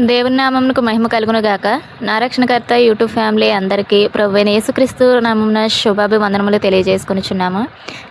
దేవుని నామమునకు మహిమ కలుగును గాక. నా రక్షణకర్త యూట్యూబ్ ఫ్యామిలీ అందరికీ ప్రభువైన యేసుక్రీస్తు నామమున శుభాభివందనములు తెలియజేసుకొనుచున్నాము.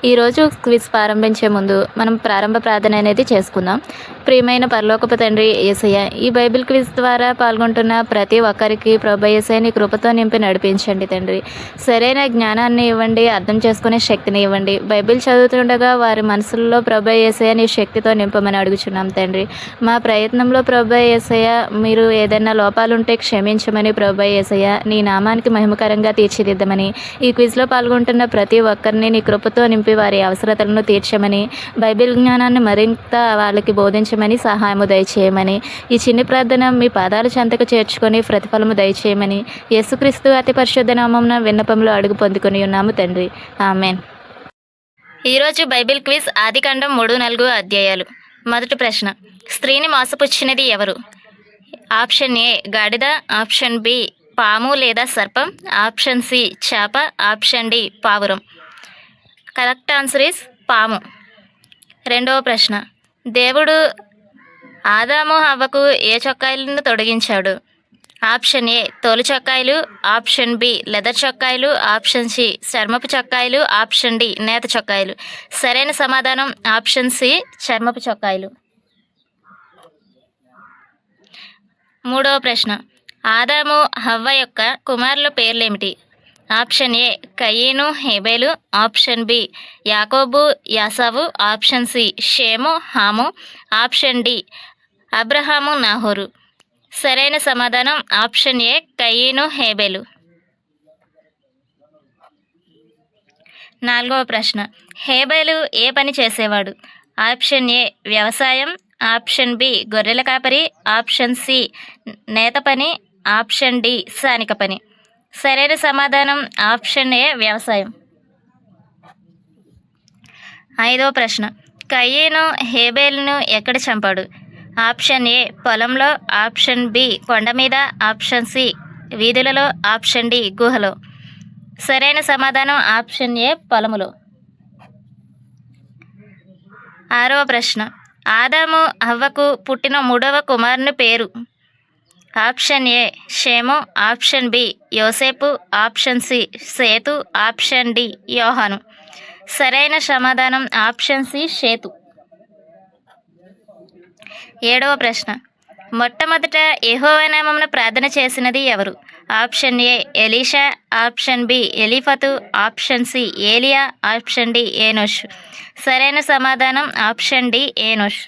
ఈరోజు క్విజ్ ప్రారంభించే ముందు మనం ప్రారంభ ప్రార్థన అనేది చేసుకుందాం. ప్రియమైన పరలోకపు తండ్రి యేసయ్య, ఈ బైబిల్ క్విజ్ ద్వారా పాల్గొంటున్న ప్రతి ఒక్కరికి ప్రభు యేసయ్య నీ కృపతో నింపి నడిపించండి తండ్రి. సరైన జ్ఞానాన్ని ఇవ్వండి, అర్థం చేసుకునే శక్తిని ఇవ్వండి. బైబిల్ చదువుతుండగా వారి మనసుల్లో ప్రభు యేసయ్య నీ శక్తితో నింపమని అడుగుచున్నాం తండ్రి. మా ప్రయత్నంలో ప్రభు యేసయ్య మీరు ఏదైనా లోపాలుంటే క్షమించమని ప్రభు యేసయ్య నీ నామానికి మహిమకరంగా తీర్చిదిద్దమని, ఈ క్విజ్లో పాల్గొంటున్న ప్రతి ఒక్కరిని నీ కృపతో నింపి వారి అవసరతలను తీర్చమని, బైబిల్ జ్ఞానాన్ని మరింత వాళ్ళకి బోధించమని సహాయము దయచేయమని, ఈ చిన్ని ప్రార్థన మీ పాదాల చెంతకు చేర్చుకొని ప్రతిఫలము దయచేయమని యేసుక్రీస్తు అతి పరిశుద్ధ నామమున విన్నపంలో అడుగు పొందుకొని ఉన్నాము తండ్రి. ఆమెన్. ఈరోజు బైబిల్ క్విజ్ ఆదికాండం 3-4 అధ్యాయాలు. మొదటి ప్రశ్న, స్త్రీని మోసపుచ్చినది ఎవరు? ఆప్షన్ ఏ గాడిద, ఆప్షన్ బి పాము లేదా సర్పం, ఆప్షన్ సి చేప, ఆప్షన్ డి పావురం. కరెక్ట్ ఆన్సర్ ఈస్ పాము. రెండవ ప్రశ్న, దేవుడు ఆదాము హవ్వకు ఏ చొక్కాయలను తొడిగించాడు? ఆప్షన్ ఏ తోలు చొక్కాయలు, ఆప్షన్ బి లెదర్ చొక్కాయలు, ఆప్షన్ సి చర్మపు చొక్కాయలు, ఆప్షన్ డి నేత చొక్కాయలు. సరైన సమాధానం ఆప్షన్ సి చర్మపు చొక్కాయలు. మూడవ ప్రశ్న, ఆదాము హవ్వ యొక్క కుమారుల పేర్లేమిటి? ఆప్షన్ ఏ కయీను, హేబేలు, ఆప్షన్ బి యాకోబు, యాసావు, ఆప్షన్ సి షేము, హాము, ఆప్షన్ డి అబ్రహాము, నాహోరు. సరైన సమాధానం ఆప్షన్ ఏ కయీను, హేబేలు. నాలుగవ ప్రశ్న, హేబేలు ఏ పని చేసేవాడు? ఆప్షన్ ఏ వ్యవసాయం, ఆప్షన్ బి గొర్రెల కాపరి, ఆప్షన్ సి నేత పని, ఆప్షన్ డి స్థానిక పని. సరైన సమాధానం ఆప్షన్ ఏ వ్యవసాయం. ఐదవ ప్రశ్న, కయీను హేబేలును ఎక్కడ చంపాడు? ఆప్షన్ ఏ పొలంలో, ఆప్షన్ బి కొండ మీద, ఆప్షన్ సి వీధులలో, ఆప్షన్ డి గుహలో. సరైన సమాధానం ఆప్షన్ ఏ పొలములో. ఆరవ ప్రశ్న, ఆదాము హవ్వకు పుట్టిన మూడవ కుమారుని పేరు? Option A Shem, option B యోసేపు, option C Seth, option D యోహాను. సరైన సమాధానం ఆప్షన్ సి షేతు. ఏడవ ప్రశ్న, మొట్టమొదట యెహోవా నామమున ప్రార్థన చేసినది ఎవరు? Option A Elisha, option B ఎలీఫతు, ఆప్షన్ సి ఏలియా, ఆప్షన్ డి ఏనోష్. సరైన సమాధానం ఆప్షన్ డి ఏనోష్.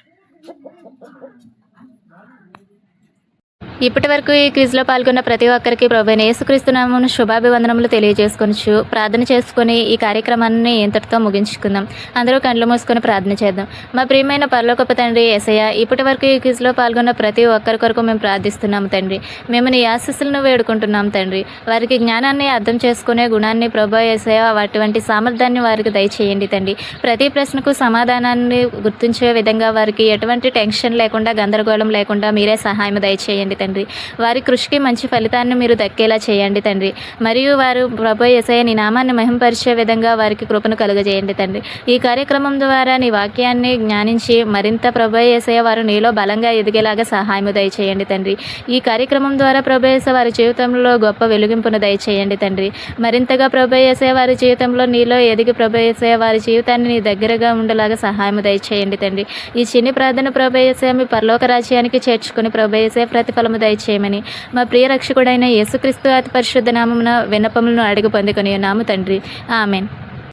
ఇప్పటి వరకు ఈ క్విజ్లో పాల్గొన్న ప్రతి ఒక్కరికి ప్రభువైన యేసుక్రీస్తు నామమున శుభాభివందనములు తెలియజేసుకొనచ్చు ప్రార్థన చేసుకొని ఈ కార్యక్రమాన్ని ఇంతటితో ముగించుకుందాం. అందరూ కళ్ళు మూసుకొని ప్రార్థన చేద్దాం. మా ప్రియమైన పరలోకపు తండ్రి యేసయ్య, ఇప్పటి వరకు ఈ క్విజ్లో పాల్గొన్న ప్రతి ఒక్కరి కొరకు మేము ప్రార్థిస్తున్నాము తండ్రి. మేము నీ ఆశీస్సులను వేడుకుంటున్నాం తండ్రి. వారికి జ్ఞానాన్ని అర్థం చేసుకునే గుణాన్ని ప్రభువా యేసయ్య అటువంటి సామర్థ్యాన్ని వారికి దయచేయండి తండ్రి. ప్రతి ప్రశ్నకు సమాధానాన్ని గుర్తించే విధంగా వారికి ఎటువంటి టెన్షన్ లేకుండా, గందరగోళం లేకుండా మీరే సహాయం దయచేయండి తండ్రి. వారి కృషికి మంచి ఫలితాన్ని మీరు దక్కేలా చేయండి తండ్రి. మరియు వారు ప్రభువా యేసయ్య నీ నామాన్ని మహింపరిచే విధంగా వారికి కృపను కలుగజేయండి తండ్రి. ఈ కార్యక్రమం ద్వారా నీ వాక్యాన్ని జ్ఞానించి మరింత ప్రభువా యేసయ్య వారు నీలో బలంగా ఎదిగేలాగా సహాయము దయచేయండి తండ్రి. ఈ కార్యక్రమం ద్వారా ప్రభువా యేసయ్య వారి జీవితంలో గొప్ప వెలుగింపును దయచేయండి తండ్రి. మరింతగా ప్రభువా యేసయ్య వారి జీవితంలో నీలో ఎదిగి ప్రభువా యేసయ్య వారి జీవితాన్ని నీ దగ్గరగా ఉండేలాగా సహాయము దయచేయండి తండ్రి. ఈ చిన్ని ప్రార్థన ప్రభువా యేసయ్య మీ పరలోక రాజ్యానికి చేర్చుకుని ప్రభువా యేసయ్య ప్రతిఫలము దయచేయమని మా ప్రియ రక్షకుడైన యేసుక్రీస్తు అతి పరిశుద్ధ నామమున విన్నపములను అడిగి పొందుకొని ఉన్నాము తండ్రి. ఆమెన్.